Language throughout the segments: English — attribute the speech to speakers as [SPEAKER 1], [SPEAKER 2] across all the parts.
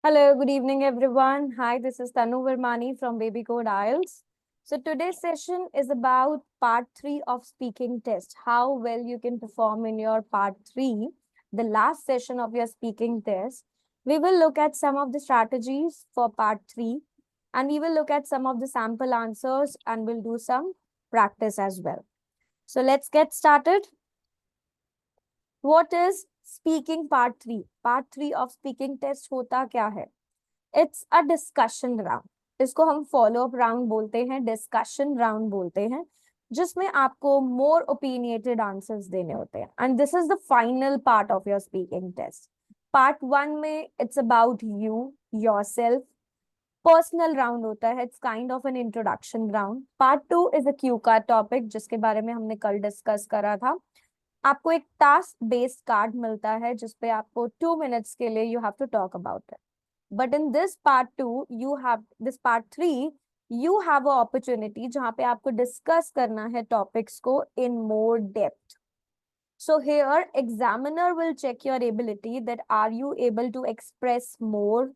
[SPEAKER 1] Hello, good evening, everyone. Hi, this is Tanu Vermani from babycode IELTS. So today's session is about part 3 of speaking test, how well you can perform in your part 3, the last session of your speaking test. We will look at some of the strategies for part 3 and we will look at some of the sample answers and we'll do some practice as well. So let's get started. What is speaking part 3? Part 3 of speaking test होता क्या है? It's a discussion round. इसको हम follow up round बोलते हैं, discussion round बोलते हैं, जिसमें आपको more opinionated answers देने होते हैं. And this is the final part of your speaking test. Part 1 में it's about you, yourself. Personal round होता है, it's kind of an introduction round. Part 2 is a cue card topic, जिसके बारे में हमने कल डिस्कस करा था. आपको एक टास्क बेस्ड कार्ड मिलता है जिसपे आपको 2 मिनट्स के लिए you have to talk about it. But in this part 2 you have this part 3 you have a opportunity जहां पे आपको डिस्कस करना है टॉपिक्स को in more depth. So here examiner will check your ability that are you able to express more,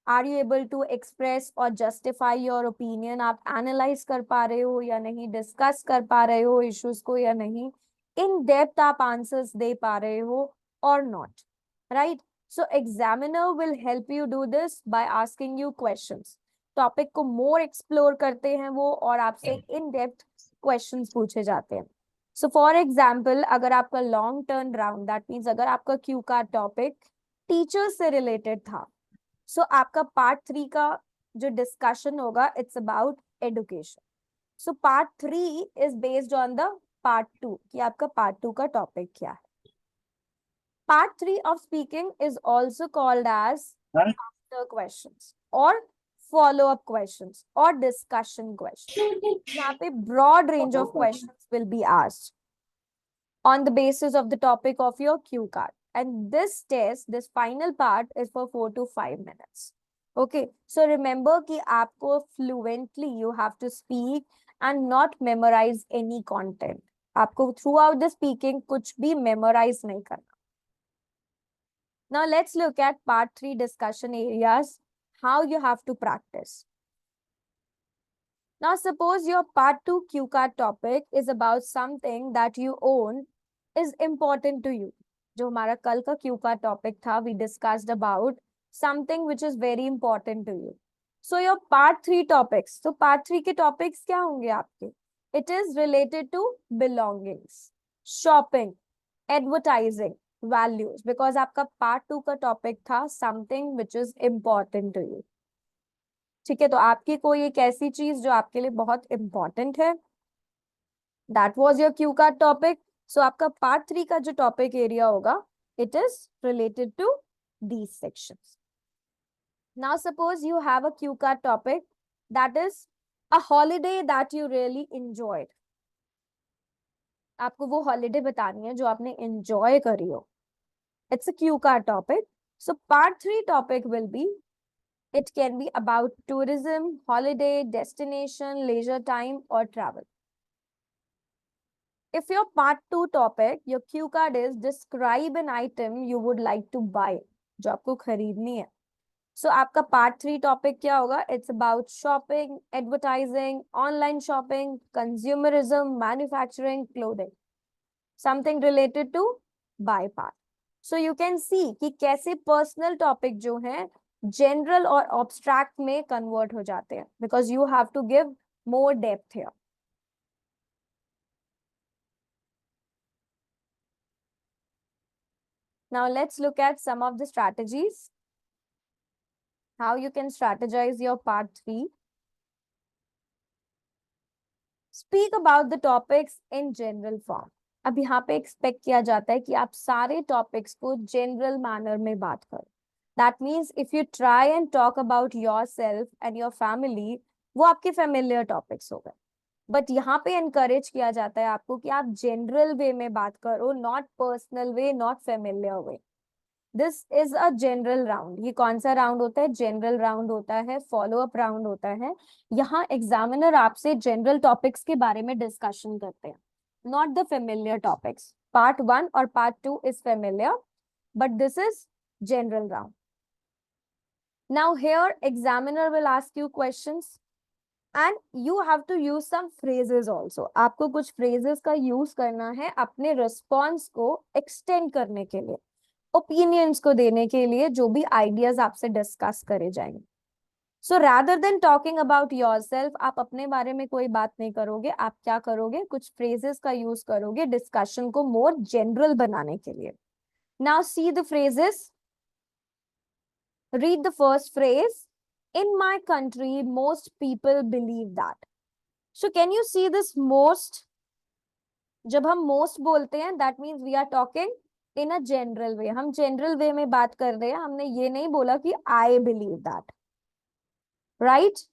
[SPEAKER 1] are you able to express or justify your opinion, आप analyze कर पा रहे हो या नहीं, discuss कर पा रहे हो issues को या नहीं, in depth आप answers दे पा रहे हो or not, right? So examiner will help you do this by asking you questions. Topic को more explore करते हैं वो और आपसे in depth questions पूछे जाते हैं. So for example, अगर आपका long term round, that means अगर आपका क्यू का टॉपिक टीचर से रिलेटेड था, so आपका पार्ट 3 का जो डिस्कशन होगा it's about education. So part 3 is based on the part 2 कि आपका पार्ट 2 का टॉपिक क्या है. Part 3 of speaking is also called as after questions और follow up questions or discussion questions. यहाँ पे broad range of questions will be asked on the basis of the topic of your cue card. And this test, this final part is for 4 to 5 minutes. Okay, so remember कि आपको fluently you have to speak and not memorize any content. आपको throughout the speaking कुछ भी memorize नहीं करना. Now let's look at part 3 discussion areas, how you have to practice. Now suppose your part 2 cue card topic is about something that you own is important to you. जो हमारा कल का Q का topic था, we discussed about something which is very important to you. So your part 3 topics, so part 3 के topics क्या होंगे आपके? It is related to belongings, shopping, advertising, values, because आपका part 2 का topic था something which is important to you. ठीक है, तो आपकी कोई एक ऐसी चीज जो आपके लिए बहुत इंपॉर्टेंट है, that was your cue card topic. So आपका पार्ट 3 का जो टॉपिक एरिया होगा it is related to these sections. Now suppose you have a cue card topic that is a holiday that you really enjoyed. आपको वो holiday बतानी है जो आपने एंजॉय करी हो. It's a cue card topic. So part 3 topic will be, it can be about tourism, holiday, destination, leisure time, or travel. If your part 2 topic, your cue card is describe an item you would like to buy, जो आपको खरीदनी है. So आपका part 3 topic क्या होगा? It's about shopping, advertising, online shopping, consumerism, manufacturing, clothing. Something related to buy part. So you can see कि कैसे personal topic जो है जनरल और ऑब्स्ट्रैक्ट में कन्वर्ट हो जाते हैं, because you have to give more depth here. Now let's look at some of the strategies, how you can strategize your part 3. Speak about the topics in general form. अब यहाँ पे expect किया जाता है कि आप सारे टॉपिक्स को जनरल मैनर में बात करो. That means if you try and talk about yourself and your family, वो आपके familiar topics हो गए. बट यहाँ पे एनकरेज किया जाता है आपको कि आप जनरल वे में बात करो, not personal way, not familiar way. This is a general round. ये कौन सा राउंड होता है? जनरल राउंड होता है, फॉलो अप राउंड होता है. यहाँ एग्जामिनर आपसे जनरल टॉपिक्स के बारे में डिस्कशन करते हैं, not the familiar topics. Part 1 और part 2 is familiar, but this is general round. Now here examiner will ask you questions and you have to use some phrases also. आपको कुछ phrases का use करना है अपने response को extend करने के लिए, opinions को देने के लिए, जो भी ideas आपसे discuss करे जाएंगे. So rather than talking about yourself, आप अपने बारे में कोई बात नहीं करोगे, आप क्या करोगे, कुछ phrases का use करोगे discussion को more general बनाने के लिए. Now see the phrases. Read the first phrase. In my country, most people believe that. So can you see this most? जब हम most बोलते हैं, that means we are talking in a general way. हम general way में बात कर रहे हैं. हमने ये नहीं बोला कि I believe that. Right?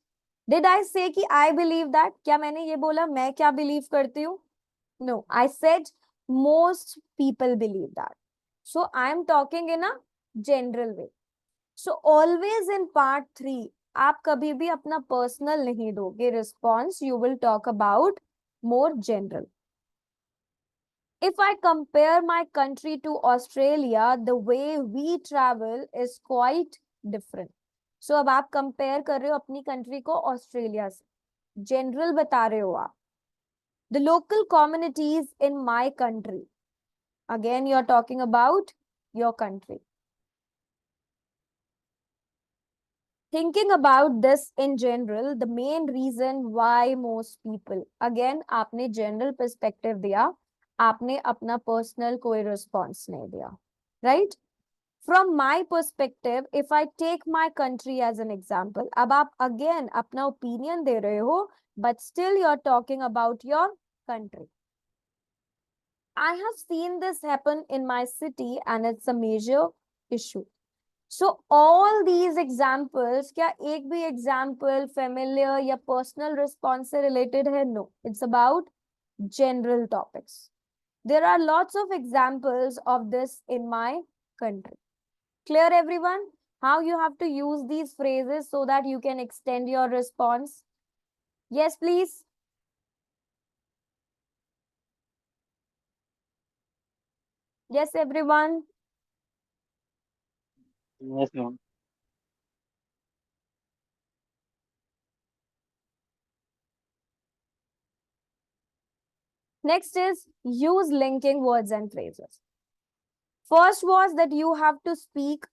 [SPEAKER 1] Did I say कि I believe that? क्या मैंने ये बोला मैं क्या believe करती हूँ? No, I said most people believe that. So I am talking in a general way. So always in part 3, आप कभी भी अपना personal नहीं दोगे response. You will talk about more general. If I compare my country to Australia, the way we travel is quite different. So अब आप compare कर रहे हो अपनी country को Australia से. General बता रहे हो आप. The local communities in my country. Again, you're talking about your country. Thinking about this in general, the main reason why most people, again, आपने general perspective दिया, आपने अपना personal कोई response नहीं दिया, right? From my perspective, if I take my country as an example, अब आप again अपना opinion दे रहे हो, but still you're talking about your country. I have seen this happen in my city and it's a major issue. So all these examples, क्या एक भी example familiar या personal response से related है? No, it's about general topics. There are lots of examples of this in my country. Clear everyone? How you have to use these phrases so that you can extend your response? Yes, please. Yes, everyone.
[SPEAKER 2] Yes, ma'am.
[SPEAKER 1] Next is use linking words and phrases. First was that you have to speak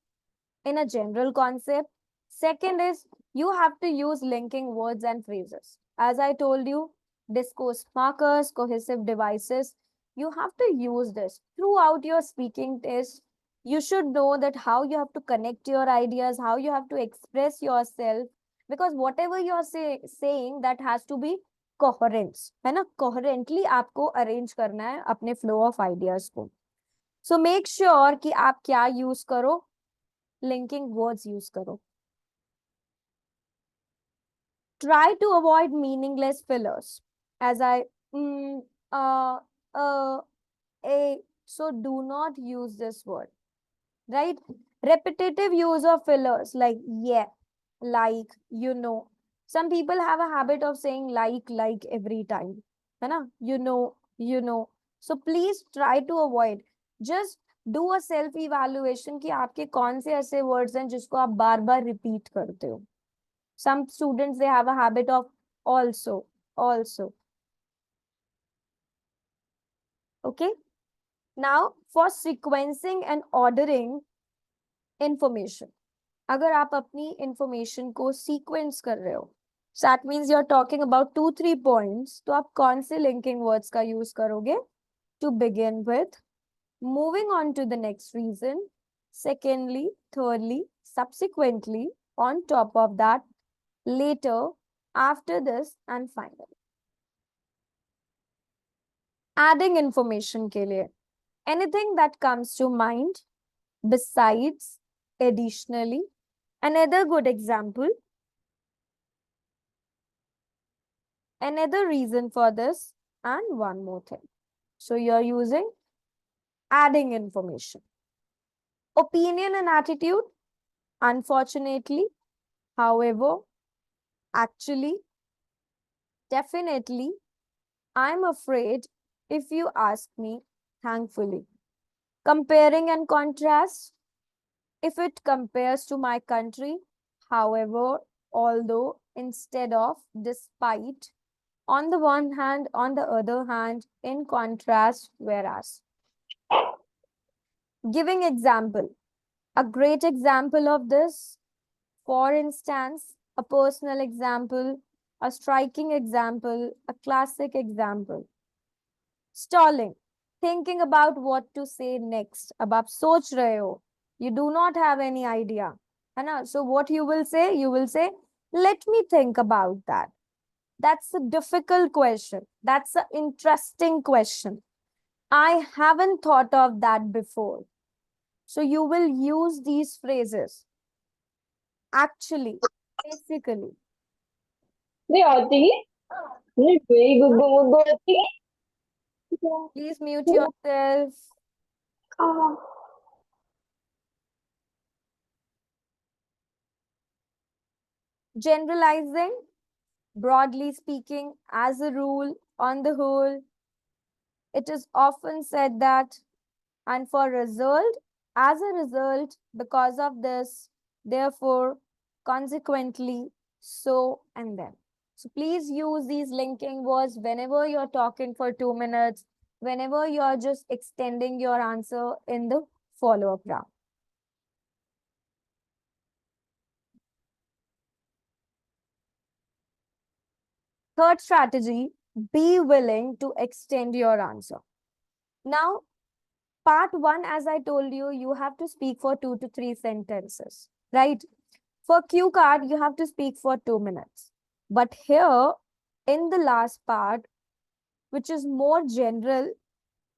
[SPEAKER 1] in a general concept. Second is you have to use linking words and phrases. As I told you, discourse markers, cohesive devices, you have to use this throughout your speaking test. You should know that how you have to connect your ideas, how you have to express yourself, because whatever you're saying, that has to be coherence, है ना? Coherently आपको arrange करना है अपने flow of ideas को. So make sure कि आप क्या use करो, linking words use करो. Try to avoid meaningless fillers. As I, uh, uh, a, so do not use this word, right? Repetitive use of fillers like yeah, like, you know. Some people have a habit of saying like every time. है ना? You know, you know. So please try to avoid. Just do a self evaluation कि आपके कौन से ऐसे words हैं जिसको आप बार बार repeat करते हो. Some students, they have a habit of also. Okay. Now for sequencing and ordering information. अगर आप अपनी information को sequence कर रहे हो, so that means you're talking about 2-3 points, तो आप कौन से linking words का use करोगे? To begin with, moving on to the next reason, secondly, thirdly, subsequently, on top of that, later, after this, and finally. Adding information के लिए, anything that comes to mind, besides, additionally, another good example, another reason for this, and one more thing. So you're using adding information. Opinion and attitude, unfortunately, however, actually, definitely, I'm afraid, if you ask me, thankfully. Comparing and contrast, if it compares to my country, however, although, instead of, despite, on the one hand, on the other hand, in contrast, whereas. Giving example. A great example of this, for instance, a personal example, a striking example, a classic example. Stalling. Thinking about what to say next. अब आप सोच रहे हो. You do not have any idea. है ना? So what you will say? You will say, let me think about that. That's a difficult question. That's an interesting question. I haven't thought of that before. So you will use these phrases. Actually, basically.
[SPEAKER 2] नहीं आती नहीं कोई गुग्गू मुग्गू आती
[SPEAKER 1] Please mute yourself. Generalizing, broadly speaking, as a rule, on the whole, it is often said that, and for result, as a result, because of this, therefore, consequently, so, and then. So please use these linking words whenever you're talking for 2 minutes, whenever you're just extending your answer in the follow-up round. Third strategy, be willing to extend your answer. Now, part one, as I told you, you have to speak for 2 to 3 sentences, right? For cue card, you have to speak for 2 minutes. But here, in the last part, which is more general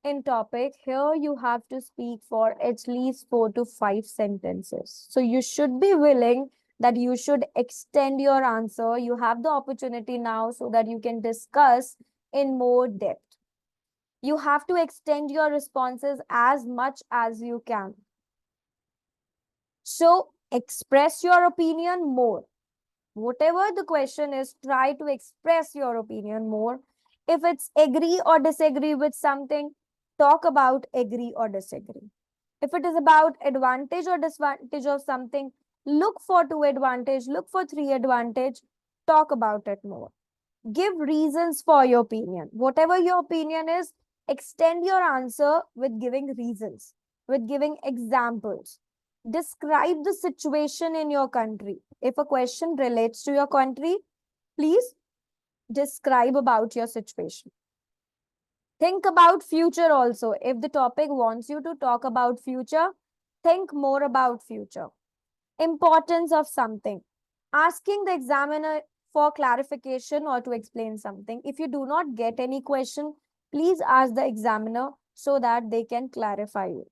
[SPEAKER 1] in topic, here you have to speak for at least 4 to 5 sentences. So you should be willing that you should extend your answer. You have the opportunity now so that you can discuss in more depth. You have to extend your responses as much as you can. So express your opinion more. Whatever the question is, try to express your opinion more. If it's agree or disagree with something, talk about agree or disagree. If it is about advantage or disadvantage of something, look for 2 advantage, look for 3 advantage, talk about it more. Give reasons for your opinion. Whatever your opinion is, extend your answer with giving reasons, with giving examples. Describe the situation in your country. If a question relates to your country, please describe about your situation. Think about future also. If the topic wants you to talk about future, think more about future. Importance of something. Asking the examiner for clarification or to explain something. If you do not get any question, please ask the examiner so that they can clarify you.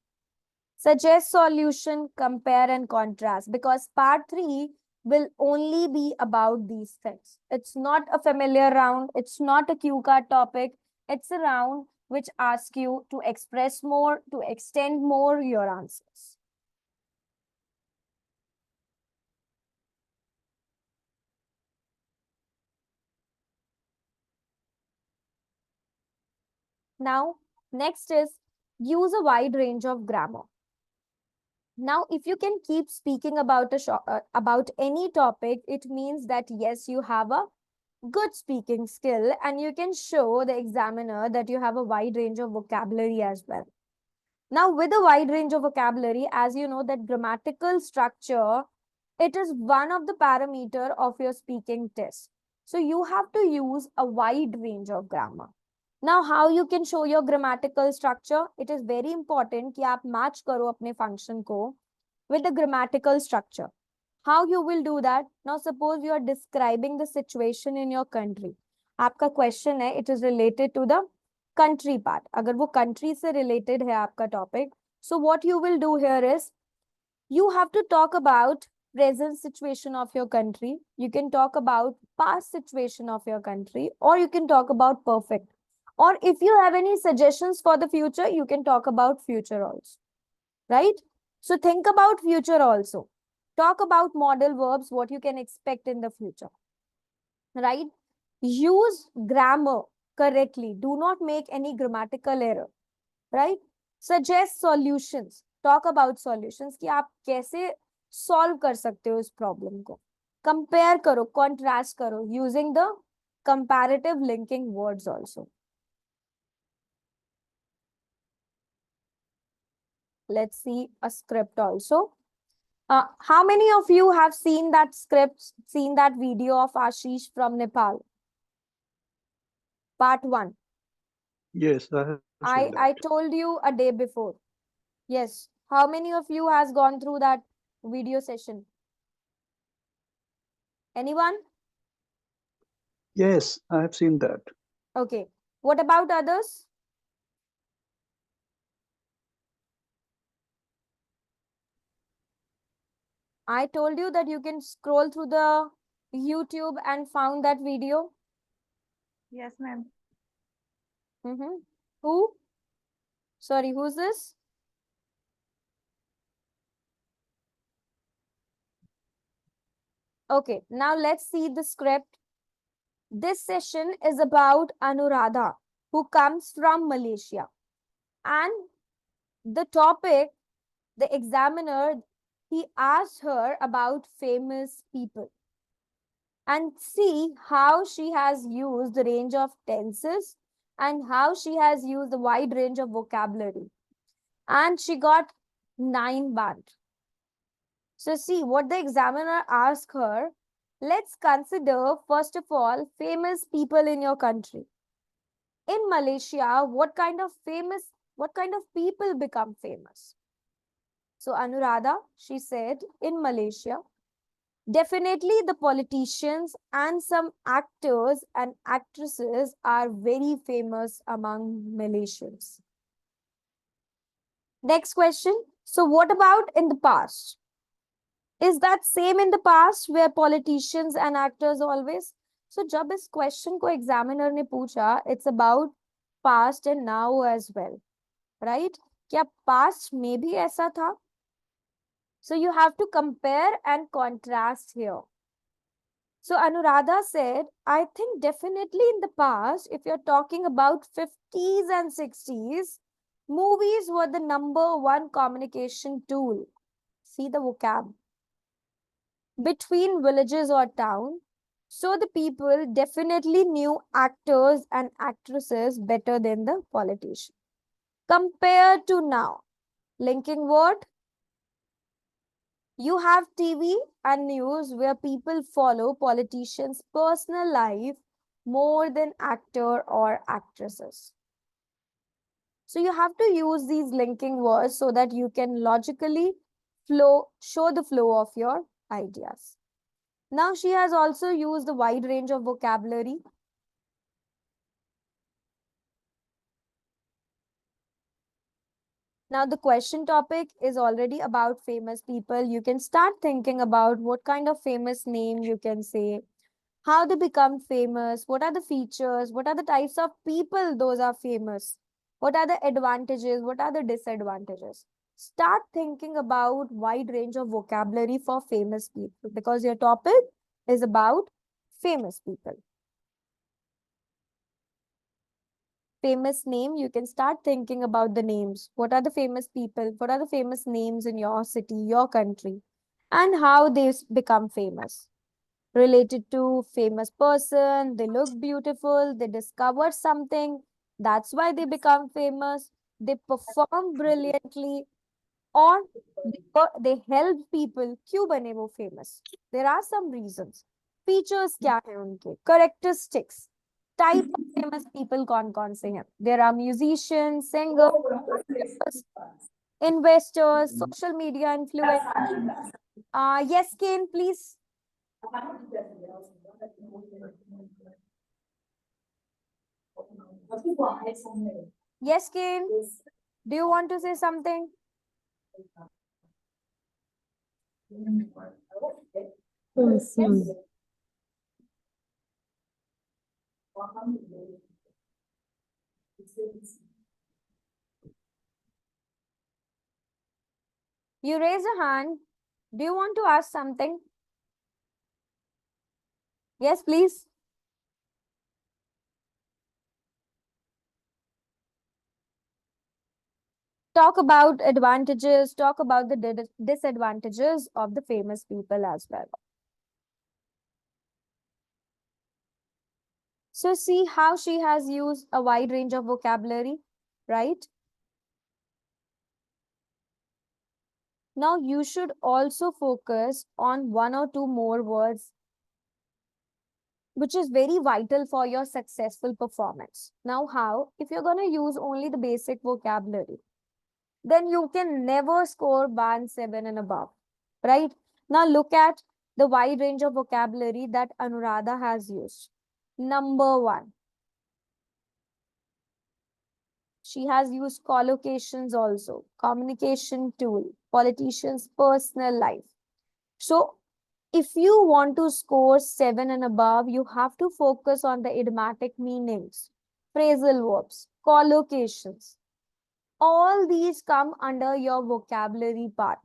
[SPEAKER 1] Suggest solution, compare and contrast, because part 3 will only be about these things. It's not a familiar round. It's not a cue card topic. It's a round which asks you to express more, to extend more your answers. Now, next is use a wide range of grammar. Now, if you can keep speaking about about any topic, it means that yes, you have a good speaking skill and you can show the examiner that you have a wide range of vocabulary as well. Now, with a wide range of vocabulary, as you know that grammatical structure, it is one of the parameter of your speaking test. So you have to use a wide range of grammar. Now, how you can show your grammatical structure? It is very important कि आप match करो अपने function को with the grammatical structure. How you will do that? Now, suppose you are describing the situation in your country. आपका question है, it is related to the country part. अगर वो country से related है आपका topic, so what you will do here is, you have to talk about present situation of your country. You can talk about past situation of your country, or you can talk about perfect. Or if you have any suggestions for the future, you can talk about future also, right? So think about future also. Talk about modal verbs, what you can expect in the future, right? Use grammar correctly. Do not make any grammatical error, right? Suggest solutions. Talk about solutions कि आप कैसे solve कर सकते हो इस problem को. Compare karo, contrast karo using the comparative linking words also. Let's see a script also. How many of you have seen that script, seen that video of Ashish from Nepal? Part 1.
[SPEAKER 3] Yes, I have seen that.
[SPEAKER 1] I told you a day before. Yes. How many of you has gone through that video session? Anyone?
[SPEAKER 3] Yes, I have seen that.
[SPEAKER 1] Okay. What about others? I told you that you can scroll through the YouTube and found that video.
[SPEAKER 2] Yes, ma'am.
[SPEAKER 1] Mm-hmm. Who? Sorry, who's this? Okay, now let's see the script. This session is about Anuradha, who comes from Malaysia. And the topic, the examiner, he asked her about famous people. And see how she has used the range of tenses and how she has used the wide range of vocabulary. And she got 9 band. So see what the examiner asked her. Let's consider first of all famous people in your country. In Malaysia, what kind of people become famous? So Anuradha, she said, in Malaysia, definitely the politicians and some actors and actresses are very famous among Malaysians. Next question. So what about in the past? Is that same in the past where politicians and actors always? So जब इस question को examiner ने पूछा, it's about past and now as well, right? क्या past में भी ऐसा था? So you have to compare and contrast here. So Anuradha said, I think definitely in the past, if you're talking about 50s and 60s, movies were the number one communication tool. See the vocab. Between villages or town. So the people definitely knew actors and actresses better than the politician. Compared to now, linking word, you have TV and news where people follow politicians' personal life more than actor or actresses. So you have to use these linking words so that you can logically show the flow of your ideas. Now she has also used a wide range of vocabulary. Now the question topic is already about famous people. You can start thinking about what kind of famous name you can say, how they become famous, what are the features, what are the types of people those are famous, what are the advantages, what are the disadvantages. Start thinking about wide range of vocabulary for famous people because your topic is about famous people. Famous name, you can start thinking about the names. What are the famous people? What are the famous names in your city, your country, and how they become famous? Related to famous person, they look beautiful, they discover something, that's why they become famous, they perform brilliantly, or they help people. क्यों बने वो famous? There are some reasons. Features क्या है उनके? Characteristics. Type of famous people कौन से हैं? There are musicians, singers, investors, social media influencers. Yes, Kane, please. Yes, Kane. Do you want to say something? You raise a hand. Do you want to ask something? Yes, please. Talk about advantages, talk about the disadvantages of the famous people as well. So see how she has used a wide range of vocabulary, right? Now you should also focus on one or two more words, which is very vital for your successful performance. Now, how? If you're going to use only the basic vocabulary, then you can never score band 7 and above, right? Now, look at the wide range of vocabulary that Anuradha has used. Number one, she has used collocations also, communication tool, politician's personal life. So, if you want to score 7 and above, you have to focus on the idiomatic meanings, phrasal verbs, collocations. All these come under your vocabulary part,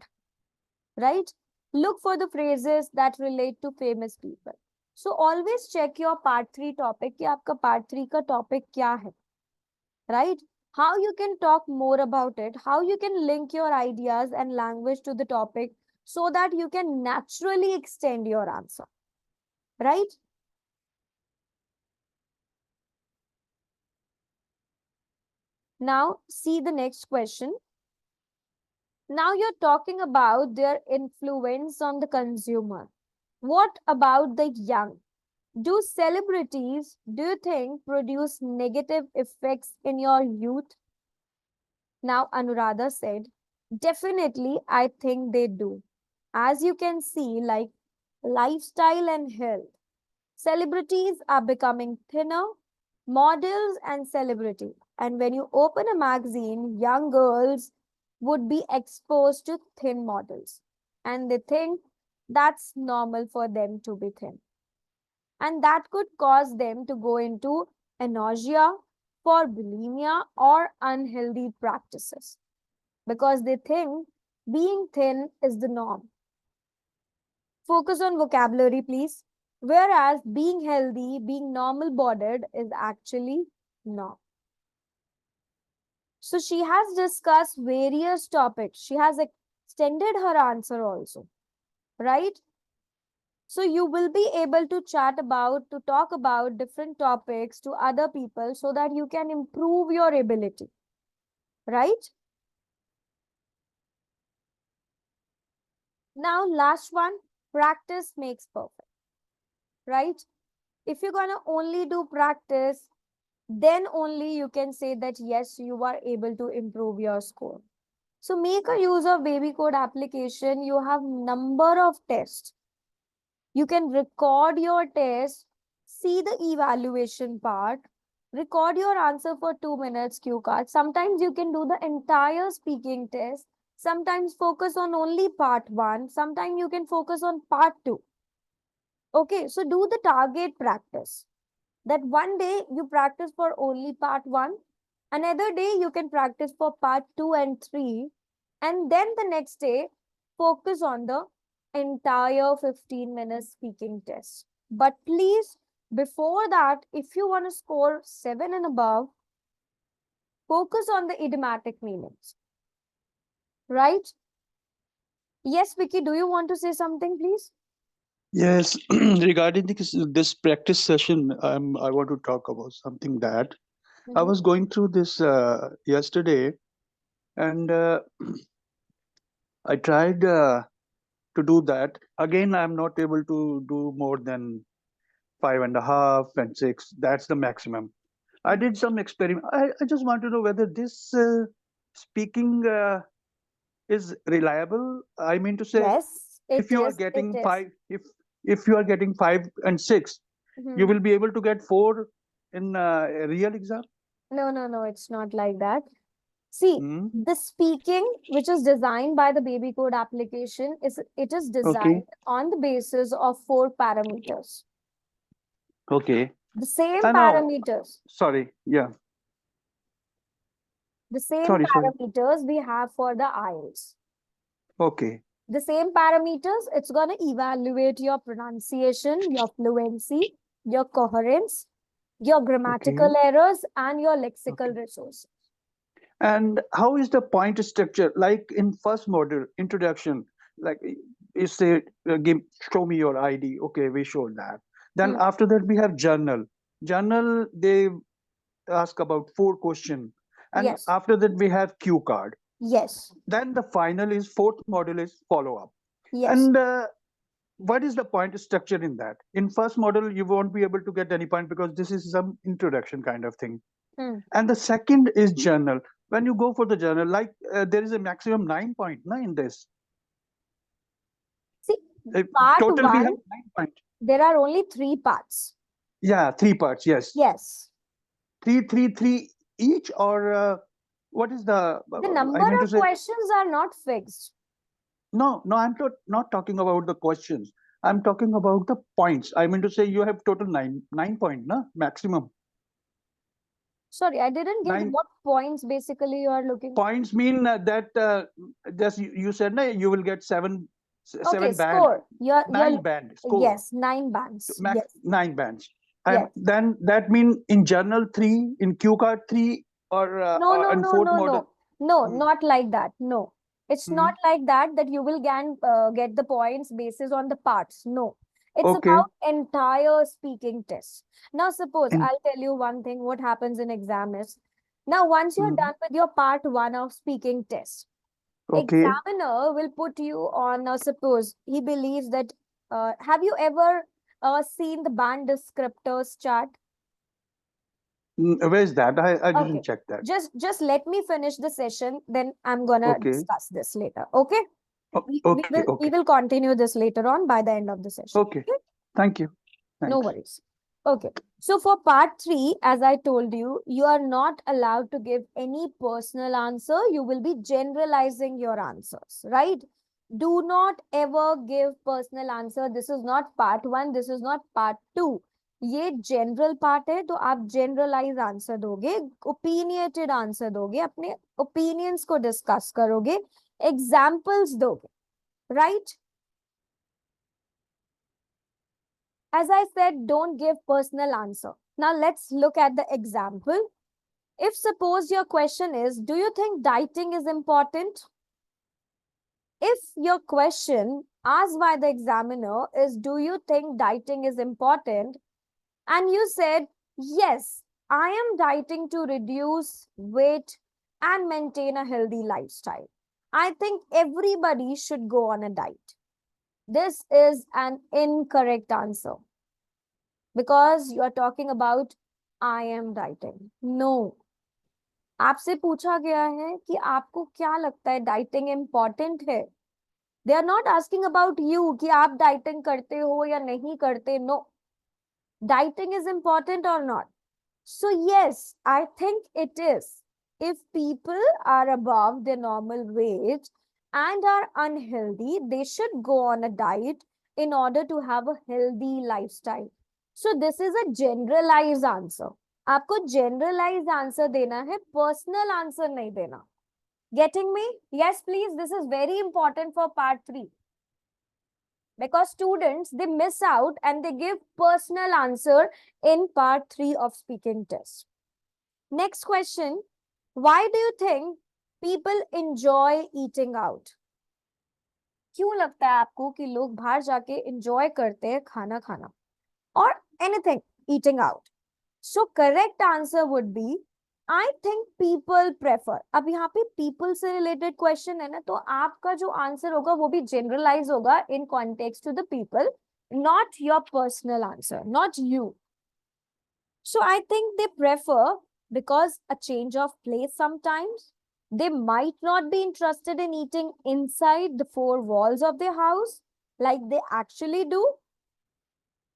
[SPEAKER 1] right? Look for the phrases that relate to famous people. So always check your part 3 topic कि आपका part 3 का topic क्या है, right? How you can talk more about it, how you can link your ideas and language to the topic so that you can naturally extend your answer, right? Now, see the next question. Now you're talking about their influence on the consumer. What about the young? Do celebrities, do you think, produce negative effects in your youth? Now, Anuradha said, definitely, I think they do. As you can see, like lifestyle and health, celebrities are becoming thinner, models and celebrity. And when you open a magazine, young girls would be exposed to thin models. And they think that's normal for them to be thin. And that could cause them to go into nausea, for bulimia, or unhealthy practices because they think being thin is the norm. Focus on vocabulary, please. Whereas being healthy, being normal bodied is actually not. So she has discussed various topics. She has extended her answer also, right? So you will be able to talk about different topics to other people so that you can improve your ability, right? Now, last one, practice makes perfect, right? If you're gonna only do practice, then only you can say that yes, you are able to improve your score. So make a use of babycode application. You have number of tests. You can record your test, see the evaluation part, record your answer for 2 minutes cue card. Sometimes you can do the entire speaking test. Sometimes focus on only part 1. Sometimes you can focus on part 2. Okay, so do the target practice. That one day you practice for only part 1. Another day you can practice for part 2 and 3. And then the next day, focus on the entire 15 minutes speaking test. But please, before that, if you want to score 7 and above, focus on the idiomatic meanings. Right? Yes, Vicky, do you want to say something, please?
[SPEAKER 3] Yes, regarding this practice session, I want to talk about something that I was going through this yesterday, and I tried to do that. Again, I'm not able to do more than 5.5 and 6. That's the maximum. I did some experiment. I just want to know whether this speaking is reliable. I mean to say,
[SPEAKER 1] Yes, it
[SPEAKER 3] if you are
[SPEAKER 1] is. It
[SPEAKER 3] getting
[SPEAKER 1] is.
[SPEAKER 3] if you are getting 5 and 6, you
[SPEAKER 1] Mhm.
[SPEAKER 3] will be able to get 4 in a real exam.
[SPEAKER 1] No, it's not like that. See,
[SPEAKER 3] Hmm.
[SPEAKER 1] the speaking, which is designed by the baby code application, it is
[SPEAKER 3] Okay.
[SPEAKER 1] designed on the basis of 4 parameters.
[SPEAKER 3] Okay.
[SPEAKER 1] The same
[SPEAKER 3] I know.
[SPEAKER 1] parameters,
[SPEAKER 3] Sorry. Yeah.
[SPEAKER 1] the same
[SPEAKER 3] Sorry.
[SPEAKER 1] parameters we have for the IELTS.
[SPEAKER 3] Okay.
[SPEAKER 1] The same parameters, it's going to evaluate your pronunciation, your fluency, your coherence, your
[SPEAKER 3] Okay.
[SPEAKER 1] grammatical errors, and your lexical
[SPEAKER 3] Okay.
[SPEAKER 1] resources.
[SPEAKER 3] And how is the point structure? Like in first module, introduction, like you say, give, show me your ID. Okay, we showed that. Then
[SPEAKER 1] Hmm.
[SPEAKER 3] after that, we have journal. General, they ask about 4 questions, and
[SPEAKER 1] Yes.
[SPEAKER 3] after that we have cue card.
[SPEAKER 1] Yes.
[SPEAKER 3] Then the final is fourth module is follow up.
[SPEAKER 1] Yes.
[SPEAKER 3] And what is the point structure in that? In first module, you won't be able to get any point because this is some introduction kind of thing. And the second is journal. When you go for the journal, like there is a maximum 9 point in this.
[SPEAKER 1] See,
[SPEAKER 3] Uh,
[SPEAKER 1] part
[SPEAKER 3] Total we have
[SPEAKER 1] 1,
[SPEAKER 3] 9 point.
[SPEAKER 1] there are only 3 parts.
[SPEAKER 3] Yeah, 3 parts. Yes.
[SPEAKER 1] Yes.
[SPEAKER 3] Three each, or what is the?
[SPEAKER 1] The
[SPEAKER 3] I
[SPEAKER 1] number
[SPEAKER 3] meant to
[SPEAKER 1] of
[SPEAKER 3] say
[SPEAKER 1] questions are not fixed.
[SPEAKER 3] no. I'm not talking about the questions. I'm talking about the points. I mean to say you have total 9 point, no maximum.
[SPEAKER 1] Sorry, I didn't get
[SPEAKER 3] 9
[SPEAKER 1] what points basically you are looking.
[SPEAKER 3] points mean that just you said no, you will get
[SPEAKER 1] Okay,
[SPEAKER 3] seven band,
[SPEAKER 1] score. You're
[SPEAKER 3] 9 band score,
[SPEAKER 1] yes, 9 bands.
[SPEAKER 3] max
[SPEAKER 1] Yes.
[SPEAKER 3] 9 bands. And
[SPEAKER 1] Yes.
[SPEAKER 3] then that mean in journal 3, in Q card 3, or
[SPEAKER 1] No, no,
[SPEAKER 3] in
[SPEAKER 1] no,
[SPEAKER 3] fourth
[SPEAKER 1] no,
[SPEAKER 3] model.
[SPEAKER 1] no. No,
[SPEAKER 3] Hmm.
[SPEAKER 1] not like that. No. It's
[SPEAKER 3] Hmm.
[SPEAKER 1] not like that you will get the points basis on the parts. No. It's
[SPEAKER 3] Okay.
[SPEAKER 1] about entire speaking test. Now, suppose
[SPEAKER 3] In,
[SPEAKER 1] I'll tell you one thing, what happens in exam is, now once you're
[SPEAKER 3] hmm.
[SPEAKER 1] done with your part 1 of speaking test,
[SPEAKER 3] Okay.
[SPEAKER 1] examiner will put you on, suppose he believes that, have you ever seen the band descriptors chart?
[SPEAKER 3] Where's that? I
[SPEAKER 1] Okay,
[SPEAKER 3] didn't check that.
[SPEAKER 1] just let me finish the session, then I'm gonna
[SPEAKER 3] Okay.
[SPEAKER 1] discuss this later. Okay, we
[SPEAKER 3] Okay.
[SPEAKER 1] we
[SPEAKER 3] Okay.
[SPEAKER 1] will continue this later on by the end of the session.
[SPEAKER 3] Okay.
[SPEAKER 1] Okay,
[SPEAKER 3] Thank you.
[SPEAKER 1] no
[SPEAKER 3] Thanks.
[SPEAKER 1] worries. Okay, so for part 3, as I told you, you are not allowed to give any personal answer. You will be generalizing your answers, right? Do not ever give personal answer. This is not part 1, this is not part 2. ये general part है, तो आप generalise answer दोगे, opinionated answer दोगे, अपने opinions को discuss करोगे, examples दोगे, right? As I said, don't give personal answer. Now let's look at the example. If suppose your question is, do you think dieting is important? If your question asked by the examiner is, do you think dieting is important? And you said, yes, I am dieting to reduce weight and maintain a healthy lifestyle. I think everybody should go on a diet. This is an incorrect answer because you are talking about I am dieting. No. आपसे पूछा गया है कि आपको क्या लगता है dieting important है. They are not asking about you कि आप डाइटिंग करते हो या नहीं करते. No. Dieting is important or not? So yes, I think it is. If people are above their normal weight and are unhealthy, they should go on a diet in order to have a healthy lifestyle. So this is a generalized answer. आपको generalized answer देना है, personal answer नहीं देना. Getting me? Yes, please. This is very important for part 3. Because students, they miss out and they give personal answer in part 3 of speaking test. Next question. Why do you think people enjoy eating out? क्यों लगता है आपको कि लोग बाहर जाके enjoy करते हैं खाना खाना? Or anything, eating out. So correct answer would be, I think people prefer. अब यहाँ पे people से related question है ना, तो आपका जो answer होगा वो भी generalize होगा in context to the people, not your personal answer, not you. So I think they prefer because a change of place sometimes. They might not be interested in eating inside the 4 walls of their house like they actually do.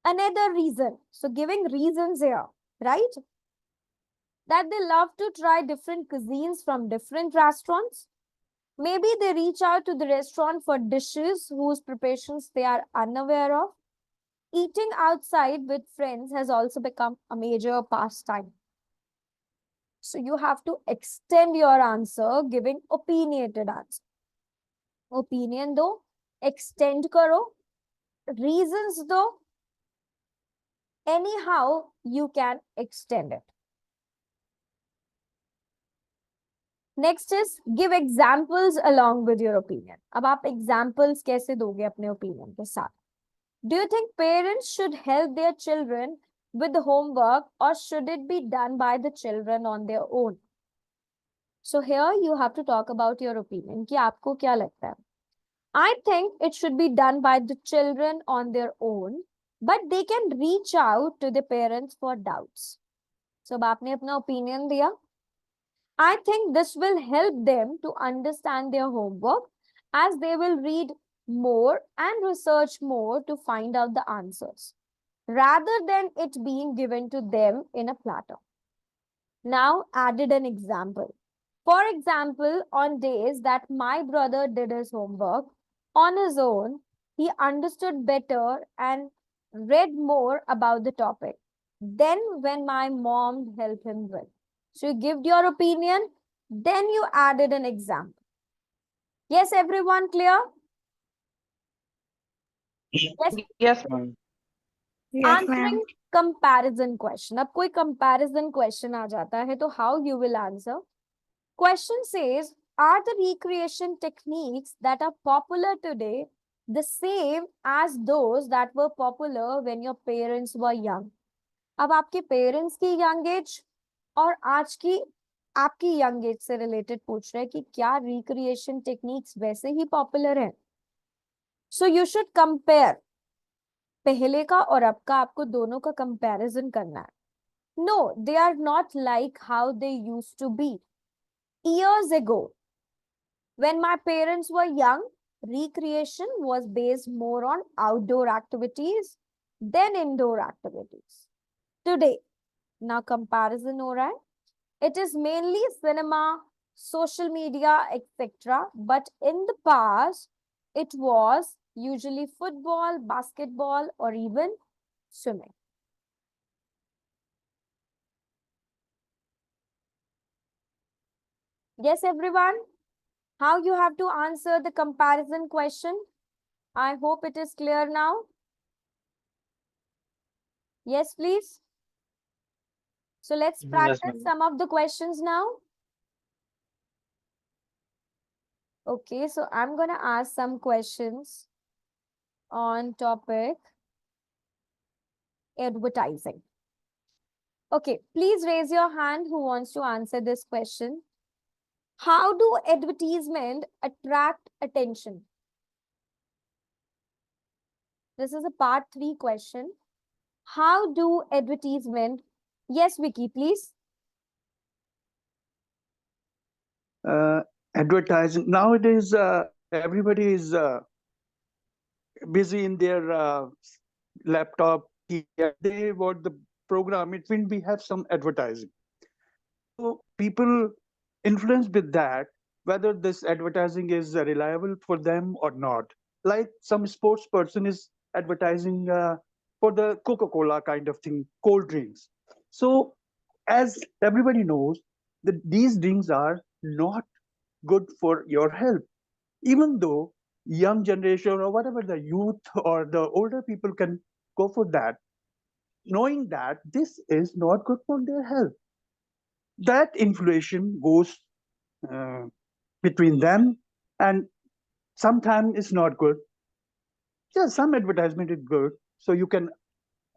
[SPEAKER 1] Another reason. So giving reasons here, right? That they love to try different cuisines from different restaurants. Maybe they reach out to the restaurant for dishes whose preparations they are unaware of. Eating outside with friends has also become a major pastime. So you have to extend your answer giving opinionated answer. Opinion do, extend karo, reasons do. Anyhow, you can extend it. Next is give examples along with your opinion. अब आप examples कैसे दोगे अपने opinion के साथ? Do you think parents should help their children with the homework, or should it be done by the children on their own? So here you have to talk about your opinion कि आपको क्या लगता है? I think it should be done by the children on their own, but they can reach out to the parents for doubts. So अब आपने अपना opinion दिया. I think this will help them to understand their homework as they will read more and research more to find out the answers rather than it being given to them in a platter. Now added an example. For example, on days that my brother did his homework on his own, he understood better and read more about the topic than when my mom helped him with. So you give your opinion, then you added an example. Yes, everyone clear? Yes.
[SPEAKER 2] Yes, ma'am.
[SPEAKER 1] Answering comparison question. अब कोई comparison question आ जाता है तो how you will answer? Question says, are the recreation techniques that are popular today the same as those that were popular when your parents were young? अब आपके parents की young age और आज की आपकी यंग एज से related पूछ रहे हैं कि क्या रिक्रिएशन टेक्निक्स वैसे ही पॉपुलर हैं? सो यू शुड कंपेयर पहले का और अब का, आपको दोनों का कंपैरिजन करना है. No, they are not like how they used to be. Years ago, when my parents were young, recreation was based more on outdoor activities than indoor activities. Today, now comparison हो रहा है. It is mainly cinema, social media, etc. But in the past, it was usually football, basketball, or even swimming. Yes, everyone? How you have to answer the comparison question? I hope it is clear now. Yes, please. So let's practice some of the questions now. Okay, so I'm going to ask some questions on topic advertising. Okay, please raise your hand who wants to answer this question. How do advertisement attract attention? This is a part 3 question. How do advertisement... Yes, Vicky, please.
[SPEAKER 3] Advertising nowadays, everybody is busy in their laptop. They want the program. It will be have some advertising. So people influenced with that whether this advertising is reliable for them or not. Like some sports person is advertising for the Coca-Cola kind of thing, cold drinks. So as everybody knows, that these drinks are not good for your health, even though young generation or whatever the youth or the older people can go for that, knowing that this is not good for their health. That inflation goes uh, between them, and sometimes it's not good. Yeah, some advertisement is good, so you can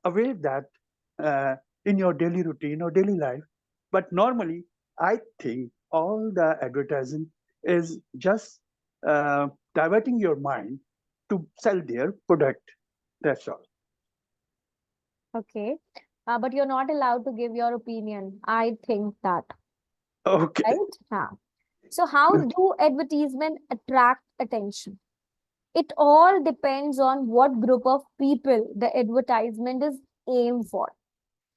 [SPEAKER 3] aware that in your daily routine or daily life. But normally, I think all the advertising is just diverting your mind to sell their product. That's all.
[SPEAKER 1] Okay. But you're not allowed to give your opinion. I think that.
[SPEAKER 3] Okay.
[SPEAKER 1] Right? Yeah. So how do advertisement attract attention? It all depends on what group of people the advertisement is aimed for.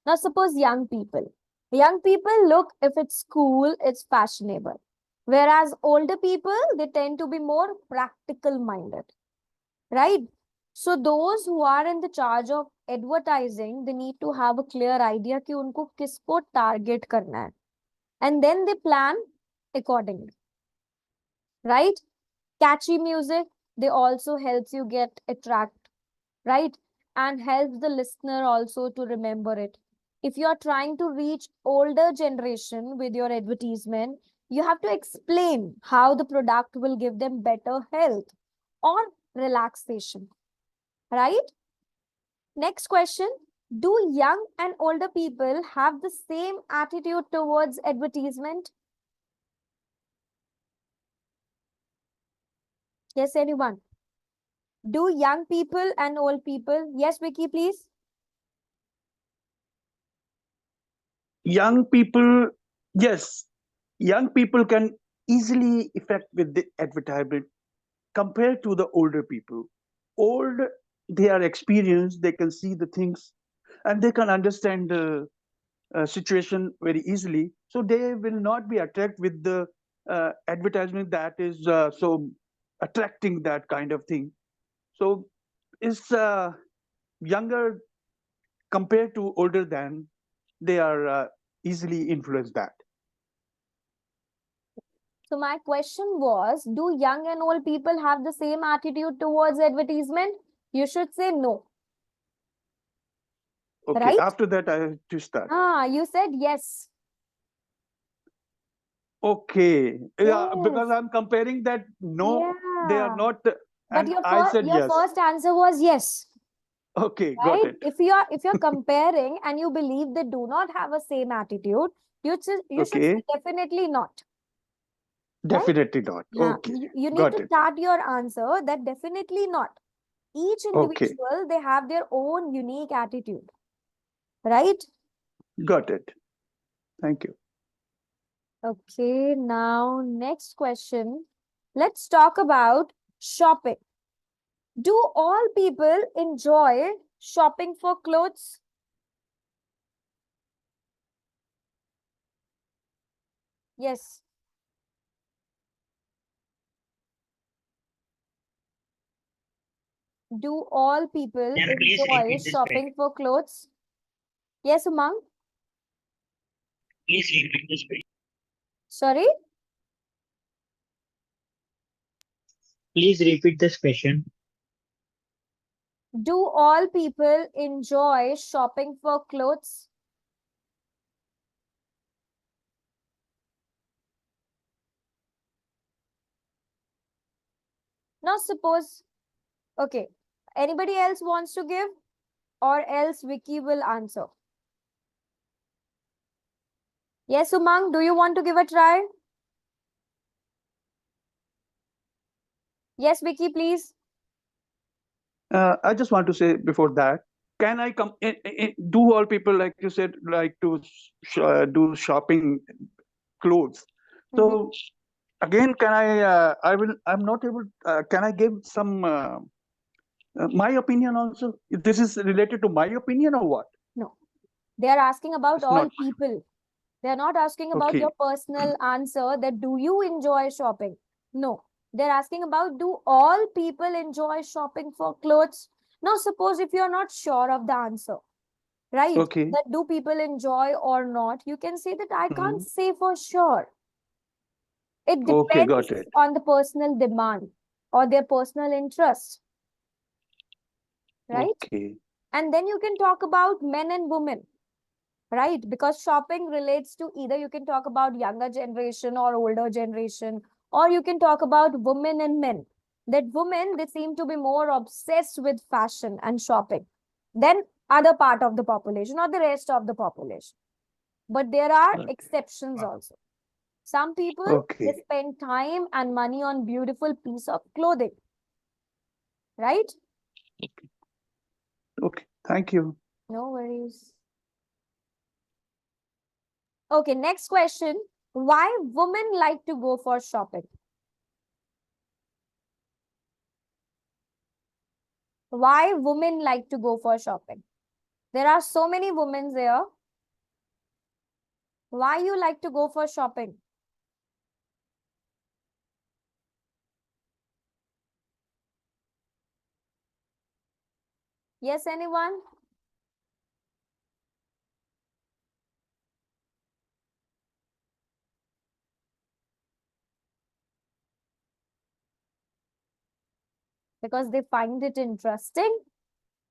[SPEAKER 1] Now, suppose young people. Young people look if it's cool, it's fashionable. Whereas older people, they tend to be more practical minded. Right? So those who are in the charge of advertising, they need to have a clear idea कि उनको किसको target करना है. And then they plan accordingly. Right? Catchy music, they also helps you get attract, right? And helps the listener also to remember it. If you are trying to reach older generation with your advertisement, you have to explain how the product will give them better health or relaxation, right? Next question. Do young and older people have the same attitude towards advertisement? Yes, anyone? Do young people and old people? Yes, Vicky, please.
[SPEAKER 3] Young people, yes, young people can easily affect with the advertisement compared to the older people. Old, they are experienced, they can see the things, and they can understand the situation very easily. So they will not be attracted with the advertisement that is so attracting that kind of thing. So is younger compared to older than they are easily influenced that.
[SPEAKER 1] So my question was, do young and old people have the same attitude towards advertisement? You should say no,
[SPEAKER 3] Okay,
[SPEAKER 1] right?
[SPEAKER 3] after that I have to start.
[SPEAKER 1] Ah, you said yes.
[SPEAKER 3] Okay, yeah,
[SPEAKER 1] Yes.
[SPEAKER 3] because I'm comparing that no, they are
[SPEAKER 1] Yeah.
[SPEAKER 3] not,
[SPEAKER 1] But
[SPEAKER 3] and I said
[SPEAKER 1] your
[SPEAKER 3] yes.
[SPEAKER 1] first answer was yes,
[SPEAKER 3] Okay, got
[SPEAKER 1] right?
[SPEAKER 3] it.
[SPEAKER 1] If you're comparing and you believe they do not have a same attitude, you should say
[SPEAKER 3] Okay,
[SPEAKER 1] definitely not, right?
[SPEAKER 3] definitely not.
[SPEAKER 1] Yeah.
[SPEAKER 3] Okay,
[SPEAKER 1] You need
[SPEAKER 3] got
[SPEAKER 1] to
[SPEAKER 3] it.
[SPEAKER 1] start your answer that definitely not. Each
[SPEAKER 3] Okay,
[SPEAKER 1] individual, they have their own unique attitude, right?
[SPEAKER 3] got it. Thank you.
[SPEAKER 1] Okay, now next question. Let's talk about shopping. Do all people enjoy shopping for clothes? Yes. Do all people
[SPEAKER 4] Then please
[SPEAKER 1] enjoy
[SPEAKER 4] repeat this question.
[SPEAKER 1] shopping for clothes? Yes, Umang?
[SPEAKER 4] Please repeat this question.
[SPEAKER 1] Sorry?
[SPEAKER 4] Please repeat this question.
[SPEAKER 1] Do all people enjoy shopping for clothes? Now suppose, okay, anybody else wants to give or else Vicky will answer. Yes, Umang, do you want to give a try? Yes, Vicky, please.
[SPEAKER 3] I just want to say before that, can I come? Do all people, like you said, like to do shopping clothes?
[SPEAKER 1] Mhm.
[SPEAKER 3] So again, can I? I will. I'm not able. Can I give some my opinion also? This is related to my opinion or what?
[SPEAKER 1] No, they are asking about
[SPEAKER 3] It's
[SPEAKER 1] all
[SPEAKER 3] not.
[SPEAKER 1] people. They are not asking about
[SPEAKER 3] Okay.
[SPEAKER 1] your personal answer that do you enjoy shopping? No, they're asking about do all people enjoy shopping for clothes? Now, suppose if you're not sure of the answer, right?
[SPEAKER 3] Okay.
[SPEAKER 1] That do people enjoy or not? You can say that I can't
[SPEAKER 3] Mhm.
[SPEAKER 1] say for sure. It
[SPEAKER 3] Okay,
[SPEAKER 1] depends
[SPEAKER 3] got it.
[SPEAKER 1] on the personal demand or their personal interest, right?
[SPEAKER 3] Okay.
[SPEAKER 1] And then you can talk about men and women, right? Because shopping relates to either you can talk about younger generation or older generation, or you can talk about women and men. That women, they seem to be more obsessed with fashion and shopping than other part of the population or the rest of the population. But there are
[SPEAKER 3] Okay.
[SPEAKER 1] exceptions also. Some people, they
[SPEAKER 3] Okay.
[SPEAKER 1] spend time and money on beautiful piece of clothing, right?
[SPEAKER 3] Okay. Thank you.
[SPEAKER 1] No worries. Okay, next question. Why women like to go for shopping? Why women like to go for shopping? There are so many women there. Why you like to go for shopping? Yes, anyone? Because they find it interesting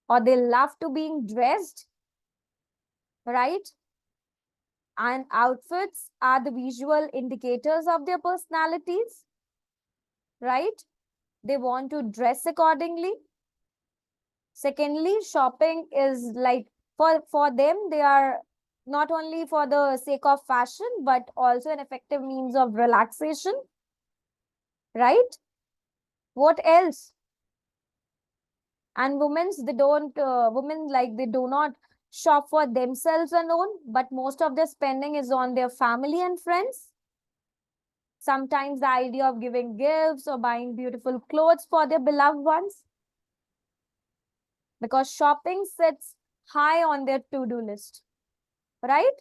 [SPEAKER 1] or they love to being dressed, right? And outfits are the visual indicators of their personalities, right? They want to dress accordingly. Secondly, shopping is like For them, they are not only for the sake of fashion, but also an effective means of relaxation, right? What else? And women like they do not shop for themselves alone, but most of their spending is on their family and friends. Sometimes the idea of giving gifts or buying beautiful clothes for their beloved ones, because shopping sits high on their to-do list, right?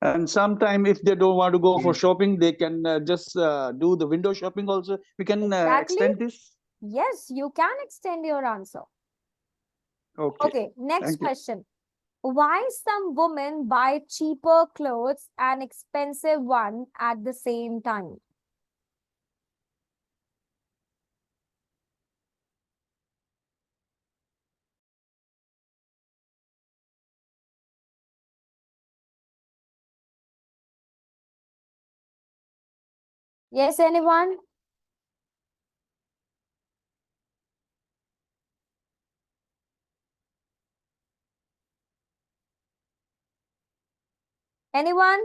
[SPEAKER 3] And sometime if they don't want to go for shopping, they can just do the window shopping also. We can
[SPEAKER 1] Exactly.
[SPEAKER 3] extend this.
[SPEAKER 1] Yes, you can extend your answer.
[SPEAKER 3] Okay.
[SPEAKER 1] Okay, next
[SPEAKER 3] Thank you.
[SPEAKER 1] question. Why some women buy cheaper clothes and expensive one at the same time? Yes, anyone? Anyone?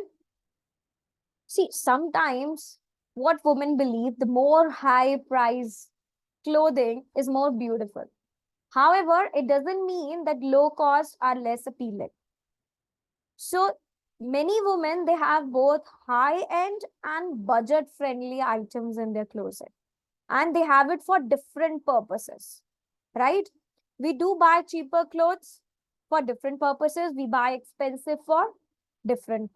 [SPEAKER 1] See, sometimes what women believe, the more high price clothing is more beautiful. However, it doesn't mean that low cost are less appealing. So many women, they have both high end and budget friendly items in their closet, and they have it for different purposes, right? We do buy cheaper clothes for different purposes. We buy expensive for different,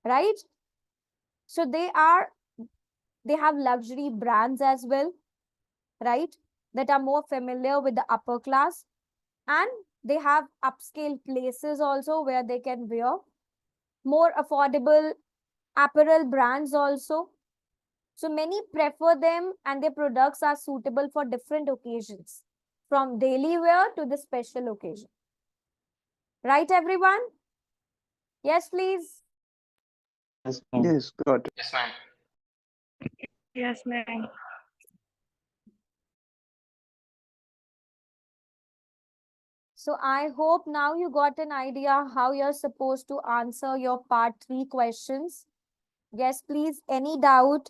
[SPEAKER 1] right? So they have luxury brands as well, right? That are more familiar with the upper class, and they have upscale places also where they can wear more affordable apparel brands also. So many prefer them, and their products are suitable for different occasions, from daily wear to the special occasion. Right, everyone? Yes, please.
[SPEAKER 4] Yes, ma'am.
[SPEAKER 3] Yes, got it.
[SPEAKER 2] Yes, ma'am.
[SPEAKER 5] Yes, ma'am.
[SPEAKER 1] So I hope now you got an idea how you're supposed to answer your part 3 questions. Yes, please. Any doubt?